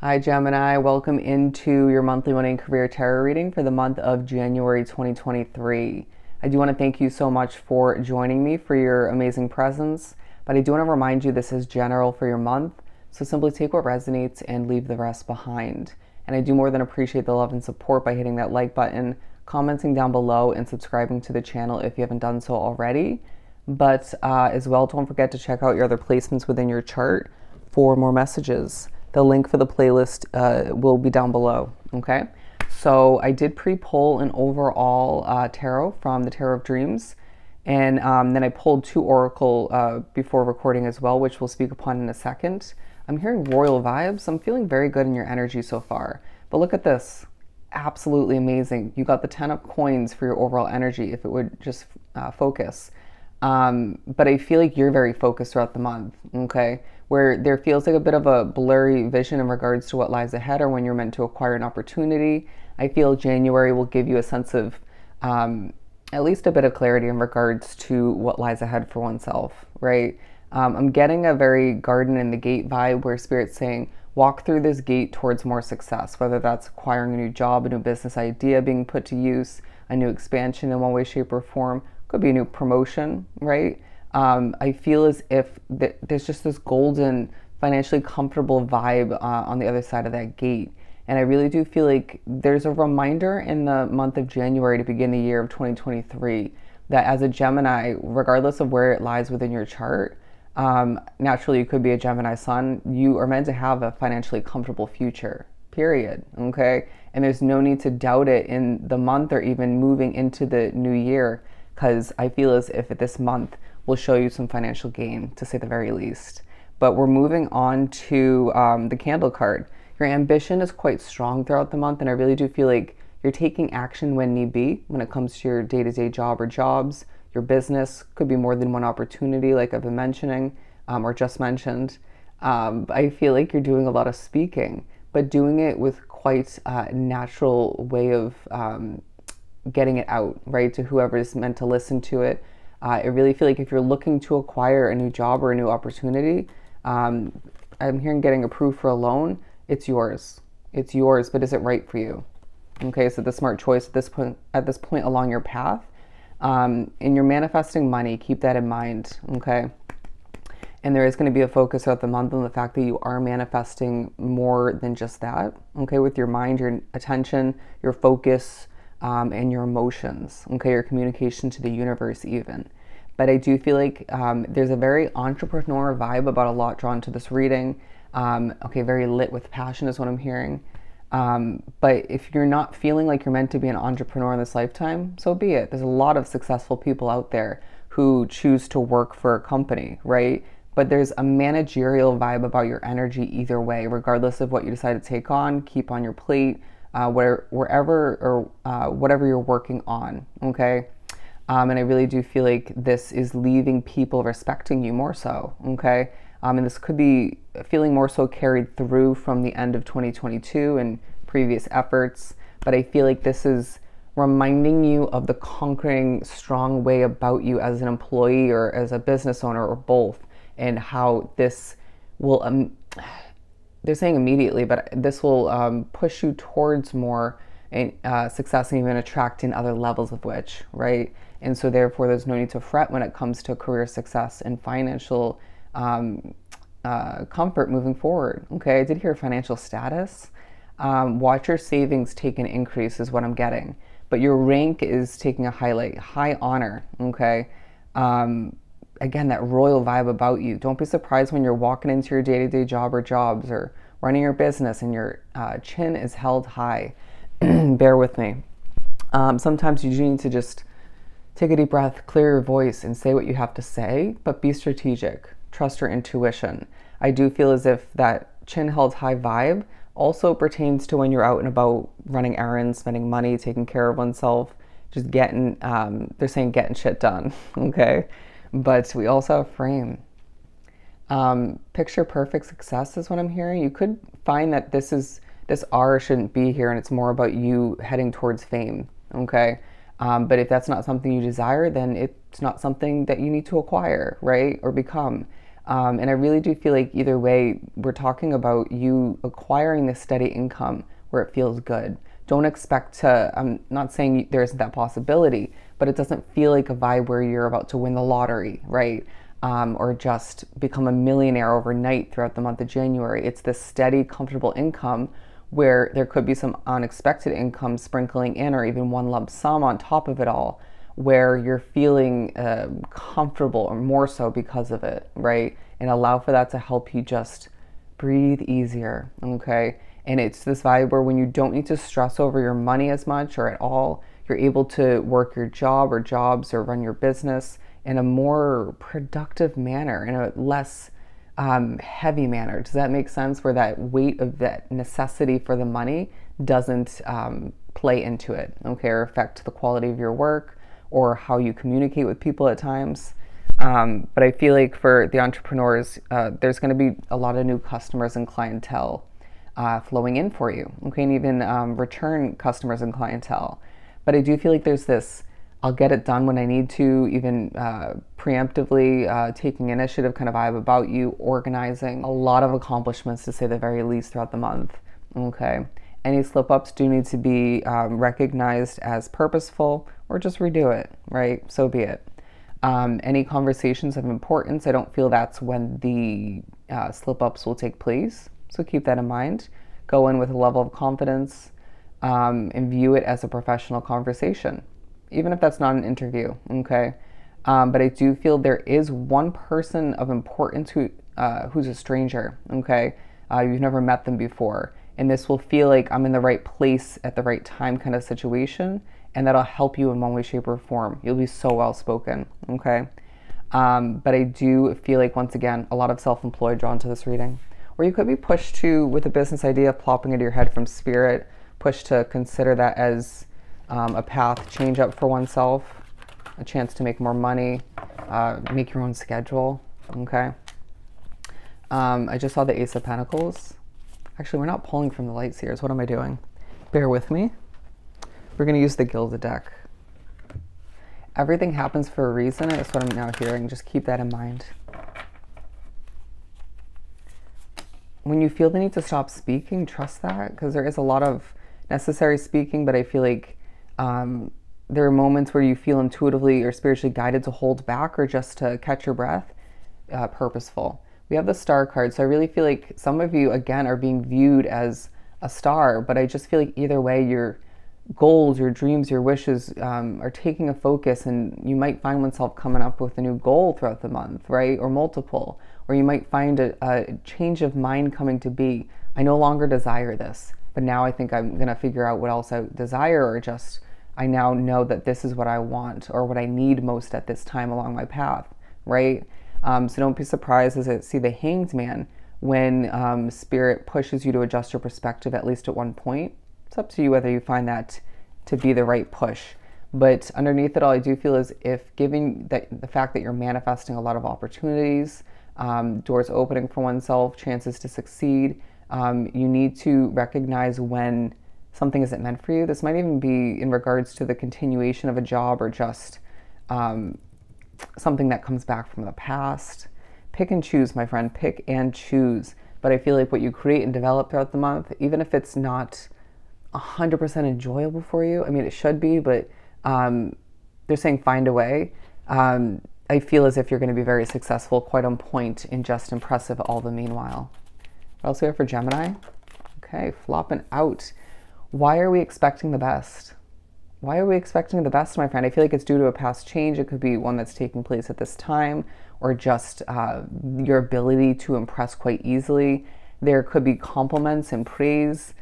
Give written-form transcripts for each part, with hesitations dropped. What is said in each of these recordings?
Hi Gemini, welcome into your monthly money and career tarot reading for the month of January 2023. I do want to thank you so much for joining me, for your amazing presence, but I do want to remind you this is general for your month, so simply take what resonates and leave the rest behind. And I do more than appreciate the love and support by hitting that like button, commenting down below, and subscribing to the channel if you haven't done so already. But as well, don't forget to check out your other placements within your chart for more messages. The link for the playlist will be down below, okay? So I did pre-pull an overall tarot from the Tarot of Dreams, and then I pulled two oracle before recording as well, which we'll speak upon in a second. I'm hearing royal vibes. I'm feeling very good in your energy so far. But look at this. Absolutely amazing. You got the 10 of coins for your overall energy if it would just focus. But I feel like you're very focused throughout the month, okay? Where there feels like a bit of a blurry vision in regards to what lies ahead or when you're meant to acquire an opportunity. I feel January will give you a sense of at least a bit of clarity in regards to what lies ahead for oneself, right? I'm getting a very garden in the gate vibe where Spirit's saying, walk through this gate towards more success, whether that's acquiring a new job, a new business idea being put to use, a new expansion in one way, shape, or form. Could be a new promotion, right? I feel as if there's just this golden, financially comfortable vibe on the other side of that gate. And I really do feel like there's a reminder in the month of January to begin the year of 2023 that as a Gemini, regardless of where it lies within your chart, naturally you could be a Gemini sun, you are meant to have a financially comfortable future, period, okay? And there's no need to doubt it in the month or even moving into the new year, because I feel as if this month will show you some financial gain, to say the very least. But we're moving on to the Candle card. Your ambition is quite strong throughout the month, and I really do feel like you're taking action when need be when it comes to your day-to-day job or jobs. Your business could be more than one opportunity, like I've been mentioning, or just mentioned. I feel like you're doing a lot of speaking, but doing it with quite a natural way of getting it out, right, to whoever is meant to listen to it. I really feel like if you're looking to acquire a new job or a new opportunity, I'm hearing getting approved for a loan, it's yours. It's yours, but is it right for you? Okay, so the smart choice at this point along your path. And you're manifesting money, keep that in mind, okay? And there is going to be a focus throughout the month on the fact that you are manifesting more than just that, okay, with your mind, your attention, your focus, and your emotions, okay, your communication to the universe even. But I do feel like there's a very entrepreneur vibe about a lot drawn to this reading. Okay, very lit with passion is what I'm hearing. But if you're not feeling like you're meant to be an entrepreneur in this lifetime, so be it. There's a lot of successful people out there who choose to work for a company, right? But there's a managerial vibe about your energy either way, regardless of what you decide to take on, keep on your plate, wherever or whatever you're working on, okay? And I really do feel like this is leaving people respecting you more so, okay? And this could be feeling more so carried through from the end of 2022 and previous efforts, but I feel like this is reminding you of the conquering, strong way about you as an employee or as a business owner or both, and how this will they're saying immediately, but this will push you towards more success and even attracting other levels of which, right? And so therefore there's no need to fret when it comes to career success and financial comfort moving forward, okay? I did hear financial status. Watch your savings take an increase is what I'm getting, but your rank is taking a highlight, high honor, okay? Again, that royal vibe about you. Don't be surprised when you're walking into your day-to-day job or jobs or running your business and your chin is held high. Bear with me. Sometimes you do need to just take a deep breath, clear your voice, and say what you have to say, but be strategic. Trust your intuition. I do feel as if that chin held high vibe also pertains to when you're out and about running errands, spending money, taking care of oneself, just getting, they're saying getting shit done, okay? But we also have frame. Picture perfect success is what I'm hearing. You could find that this R shouldn't be here and it's more about you heading towards fame, okay? But if that's not something you desire, then it's not something that you need to acquire, right? Or become. And I really do feel like either way, we're talking about you acquiring this steady income where it feels good. Don't expect to, I'm not saying there isn't that possibility, but it doesn't feel like a vibe where you're about to win the lottery, right? Or just become a millionaire overnight throughout the month of January. It's this steady, comfortable income where there could be some unexpected income sprinkling in, or even one lump sum on top of it all, where you're feeling comfortable, or more so because of it, right? And allow for that to help you just breathe easier, okay? And it's this vibe where when you don't need to stress over your money as much or at all, you're able to work your job or jobs or run your business in a more productive manner, in a less heavy manner. Does that make sense? Where that weight of that necessity for the money doesn't play into it, okay, or affect the quality of your work or how you communicate with people at times. But I feel like for the entrepreneurs, there's going to be a lot of new customers and clientele flowing in for you, okay, and even return customers and clientele. But I do feel like there's this, I'll get it done when I need to, even preemptively taking initiative kind of vibe about you, organizing, a lot of accomplishments to say the very least throughout the month, okay? Any slip-ups do need to be recognized as purposeful, or just redo it, right? So be it. Any conversations of importance, I don't feel that's when the slip-ups will take place, so keep that in mind. Go in with a level of confidence and view it as a professional conversation, even if that's not an interview, okay? But I do feel there is one person of importance who's a stranger, okay? You've never met them before. And this will feel like I'm in the right place at the right time kind of situation, and that'll help you in one way, shape, or form. You'll be so well spoken, okay? But I do feel like, once again, a lot of self-employed drawn to this reading. Or you could be pushed to, with a business idea plopping into your head from spirit, pushed to consider that as a path change up for oneself, a chance to make more money, make your own schedule, okay? I just saw the Ace of Pentacles. Actually, we're not pulling from the lights here, so what am I doing? Bear with me. We're going to use the Gilded deck. Everything happens for a reason, that's what I'm now hearing. Just keep that in mind. When you feel the need to stop speaking, trust that, because there is a lot of necessary speaking, but I feel like there are moments where you feel intuitively or spiritually guided to hold back or just to catch your breath. Purposeful. We have the Star card, so I really feel like some of you, again, are being viewed as a star, but I just feel like either way, your goals, your dreams, your wishes are taking a focus, and you might find oneself coming up with a new goal throughout the month, right? Or multiple. Or you might find a change of mind coming to be. I no longer desire this, but now I think I'm going to figure out what else I desire, or just I now know that this is what I want or what I need most at this time along my path, right? So don't be surprised as I see the Hanged Man when Spirit pushes you to adjust your perspective, at least at one point. It's up to you whether you find that to be the right push. But underneath it all, I do feel as if, given that the fact that you're manifesting a lot of opportunities, doors opening for oneself, chances to succeed, you need to recognize when something isn't meant for you. This might even be in regards to the continuation of a job, or just something that comes back from the past. Pick and choose, my friend. Pick and choose. But I feel like what you create and develop throughout the month, even if it's not 100% enjoyable for you, I mean, it should be, but they're saying find a way. I feel as if you're going to be very successful, quite on point, and just impressive all the meanwhile. What else we have for Gemini? Okay, flopping out. Why are we expecting the best? Why are we expecting the best, my friend? I feel like it's due to a past change. It could be one that's taking place at this time, or just your ability to impress quite easily. There could be compliments and praise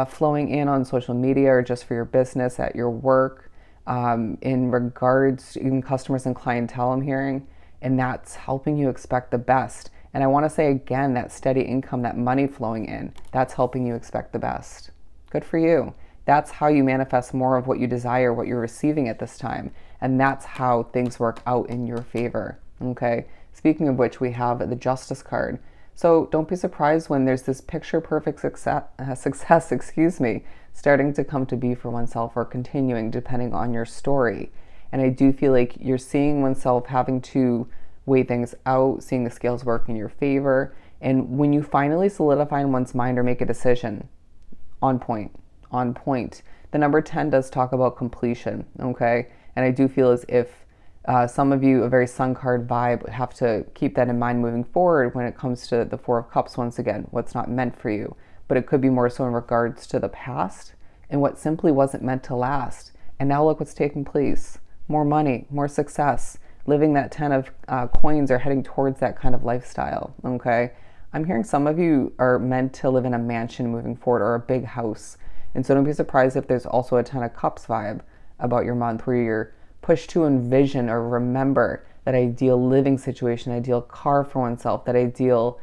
flowing in on social media, or just for your business, at your work, in regards to even customers and clientele, I'm hearing, and that's helping you expect the best. And I want to say again, that steady income, that money flowing in, that's helping you expect the best. Good for you. That's how you manifest more of what you desire, what you're receiving at this time. And that's how things work out in your favor, okay? Speaking of which, we have the Justice card. So don't be surprised when there's this picture-perfect success, starting to come to be for oneself, or continuing, depending on your story. And I do feel like you're seeing oneself having to weigh things out, seeing the scales work in your favor. And when you finally solidify in one's mind or make a decision, on point, on point. The number 10 does talk about completion, okay? And I do feel as if some of you, a very sun card vibe, have to keep that in mind moving forward when it comes to the Four of Cups once again, what's not meant for you. But it could be more so in regards to the past and what simply wasn't meant to last. And now look what's taking place. More money, more success, living that 10 of coins or heading towards that kind of lifestyle, okay? I'm hearing some of you are meant to live in a mansion moving forward or a big house. And so don't be surprised if there's also a 10 of Cups vibe about your month where you're pushed to envision or remember that ideal living situation, ideal car for oneself, that ideal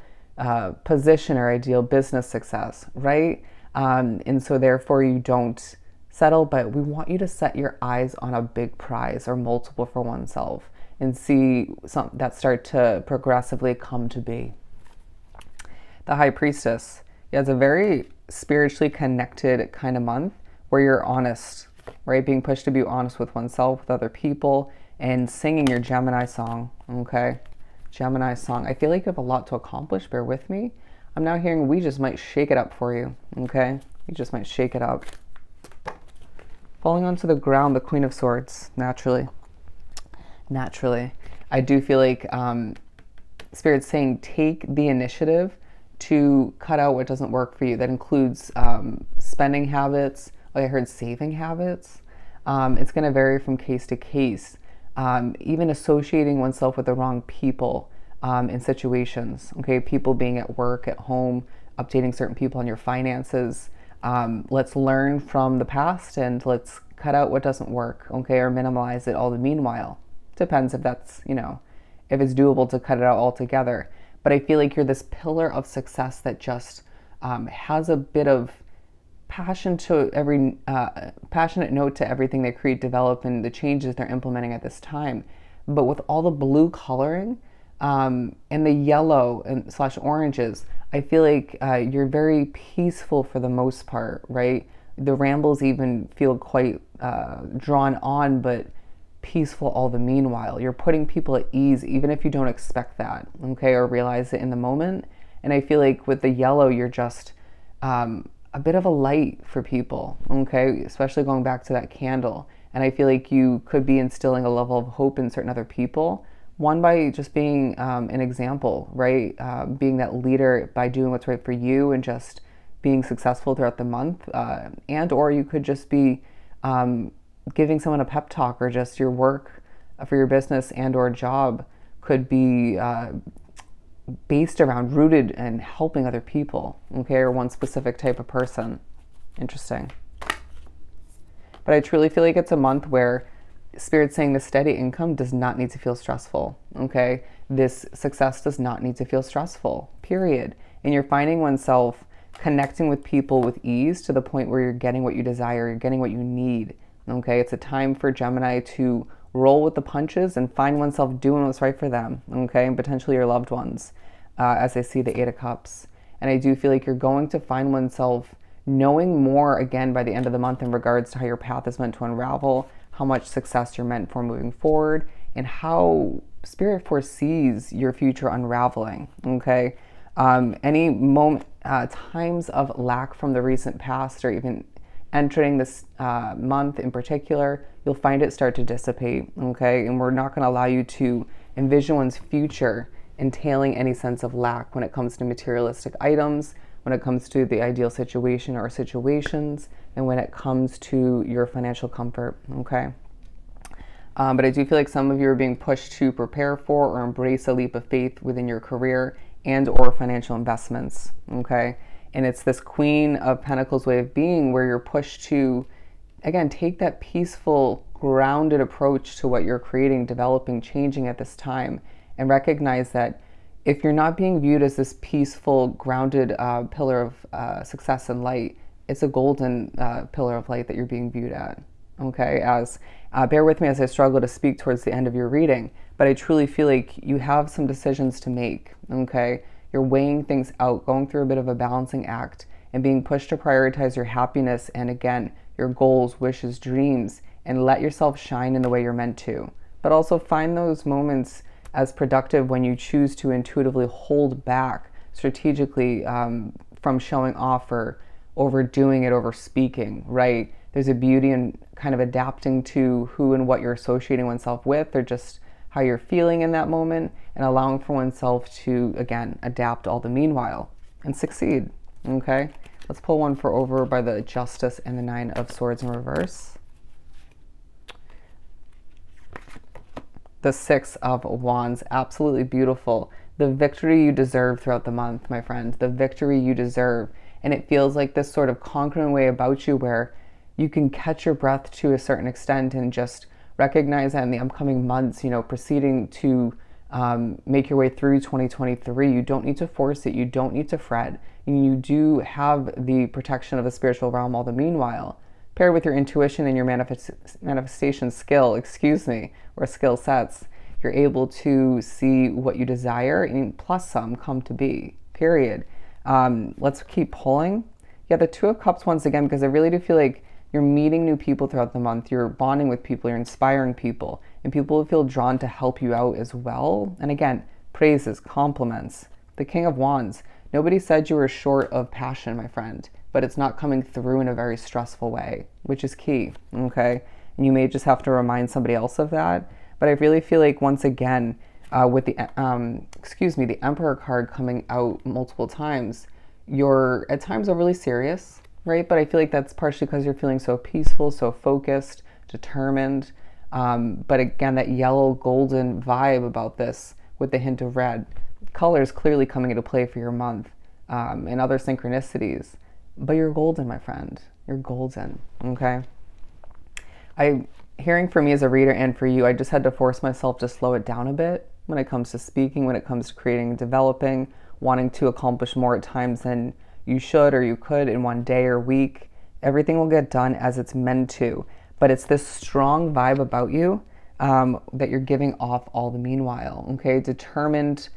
position or ideal business success, right? And so therefore you don't settle, but we want you to set your eyes on a big prize or multiple for oneself and see something that start to progressively come to be. The High Priestess. Yeah, it's a very spiritually connected kind of month where you're honest, right? Being pushed to be honest with oneself, with other people, and singing your Gemini song, okay? Gemini song. I feel like you have a lot to accomplish. Bear with me. I'm now hearing we just might shake it up for you, okay? We just might shake it up. Falling onto the ground, the Queen of Swords, naturally. Naturally. I do feel like Spirit's saying take the initiative to cut out what doesn't work for you. That includes spending habits. Like I heard saving habits. It's going to vary from case to case. Even associating oneself with the wrong people in situations. Okay, people being at work, at home, updating certain people on your finances. Let's learn from the past and let's cut out what doesn't work. Okay, or minimize it all the meanwhile. Depends if that's, if it's doable to cut it out altogether. But I feel like you're this pillar of success that just has a bit of passion to every passionate note to everything they create, develop, and the changes they're implementing at this time. But with all the blue coloring and the yellow and / oranges, I feel like you're very peaceful for the most part, right? The rambles even feel quite drawn on, but peaceful all the meanwhile. You're putting people at ease even if you don't expect that, okay, or realize it in the moment. And I feel like with the yellow, you're just a bit of a light for people, okay, especially going back to that candle. And I feel like you could be instilling a level of hope in certain other people, one by just being an example, right? Being that leader by doing what's right for you and just being successful throughout the month, and or you could just be giving someone a pep talk, or just your work for your business and or job could be based around, rooted in helping other people, okay, or one specific type of person. Interesting. But I truly feel like it's a month where Spirit's saying the steady income does not need to feel stressful, okay? This success does not need to feel stressful, period. And you're finding oneself connecting with people with ease to the point where you're getting what you desire, you're getting what you need. Okay, it's a time for Gemini to roll with the punches and find oneself doing what's right for them, okay, and potentially your loved ones, as I see the Eight of Cups. And I do feel like you're going to find oneself knowing more again by the end of the month in regards to how your path is meant to unravel, how much success you're meant for moving forward, and how Spirit foresees your future unraveling, okay? Any moment, times of lack from the recent past, or even entering this month in particular, you'll find it start to dissipate, okay? And we're not going to allow you to envision one's future entailing any sense of lack when it comes to materialistic items, when it comes to the ideal situation or situations, and when it comes to your financial comfort, okay? But I do feel like some of you are being pushed to prepare for or embrace a leap of faith within your career and or financial investments, okay? And it's this Queen of Pentacles way of being where you're pushed to, again, take that peaceful, grounded approach to what you're creating, developing, changing at this time, and recognize that if you're not being viewed as this peaceful, grounded pillar of success and light, it's a golden pillar of light that you're being viewed at, okay? As bear with me as I struggle to speak towards the end of your reading, but I truly feel like you have some decisions to make, okay? You're weighing things out, going through a bit of a balancing act, and being pushed to prioritize your happiness and, again, your goals, wishes, dreams, and let yourself shine in the way you're meant to. But also find those moments as productive when you choose to intuitively hold back strategically from showing off or overdoing it, over speaking, right? There's a beauty in kind of adapting to who and what you're associating oneself with, or just how you're feeling in that moment, and allowing for oneself to, again, adapt all the meanwhile and succeed, okay? Let's pull one for over by the Justice and the Nine of Swords in reverse. The Six of Wands, absolutely beautiful. The victory you deserve throughout the month, my friend, the victory you deserve. And it feels like this sort of conquering way about you where you can catch your breath to a certain extent and just recognize that in the upcoming months, you know, proceeding to make your way through 2023. You don't need to force it. You don't need to fret. And you do have the protection of the spiritual realm all the meanwhile. Paired with your intuition and your manifestation skill, or skill sets, you're able to see what you desire and plus some come to be, period. Let's keep pulling. Yeah, the Two of Cups once again, because I really do feel like you're meeting new people throughout the month. You're bonding with people. You're inspiring people. And people will feel drawn to help you out as well. And again, praises, compliments. The King of Wands. Nobody said you were short of passion, my friend, but it's not coming through in a very stressful way, which is key, okay? And you may just have to remind somebody else of that. But I really feel like, once again, with the, the Emperor card coming out multiple times, you're at times overly serious, right? But I feel like that's partially because you're feeling so peaceful, so focused, determined. But again, that yellow golden vibe about this with the hint of red. Colors clearly coming into play for your month, and other synchronicities. But you're golden, my friend. You're golden, okay? Hearing for me as a reader and for you, I just had to force myself to slow it down a bit when it comes to speaking, when it comes to creating and developing, wanting to accomplish more at times than you should or you could in one day or week. Everything will get done as it's meant to. But it's this strong vibe about you that you're giving off all the meanwhile, okay? Determined,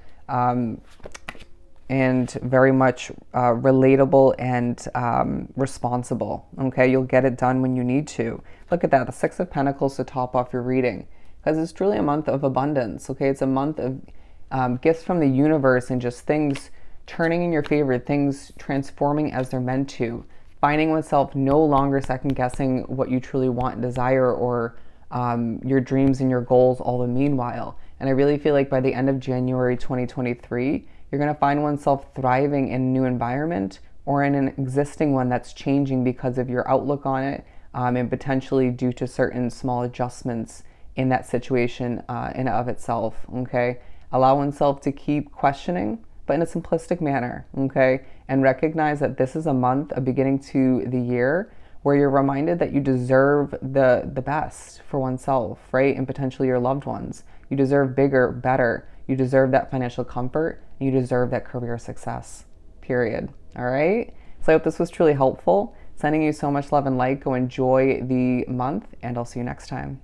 and very much relatable and responsible, okay? You'll get it done when you need to. Look at that, the Six of Pentacles to top off your reading, because it's truly a month of abundance, okay? It's a month of gifts from the universe and just things turning in your favor, things transforming as they're meant to, finding oneself no longer second guessing what you truly want and desire, or your dreams and your goals all the meanwhile. And I really feel like by the end of January 2023, you're going to find oneself thriving in a new environment or in an existing one that's changing because of your outlook on it, and potentially due to certain small adjustments in that situation in and of itself, okay? Allow oneself to keep questioning, but in a simplistic manner, okay? And recognize that this is a month, a beginning to the year, where you're reminded that you deserve the best for oneself, right? And potentially your loved ones. You deserve bigger, better. You deserve that financial comfort. You deserve that career success, period. All right? So I hope this was truly helpful. Sending you so much love and light. Go enjoy the month, and I'll see you next time.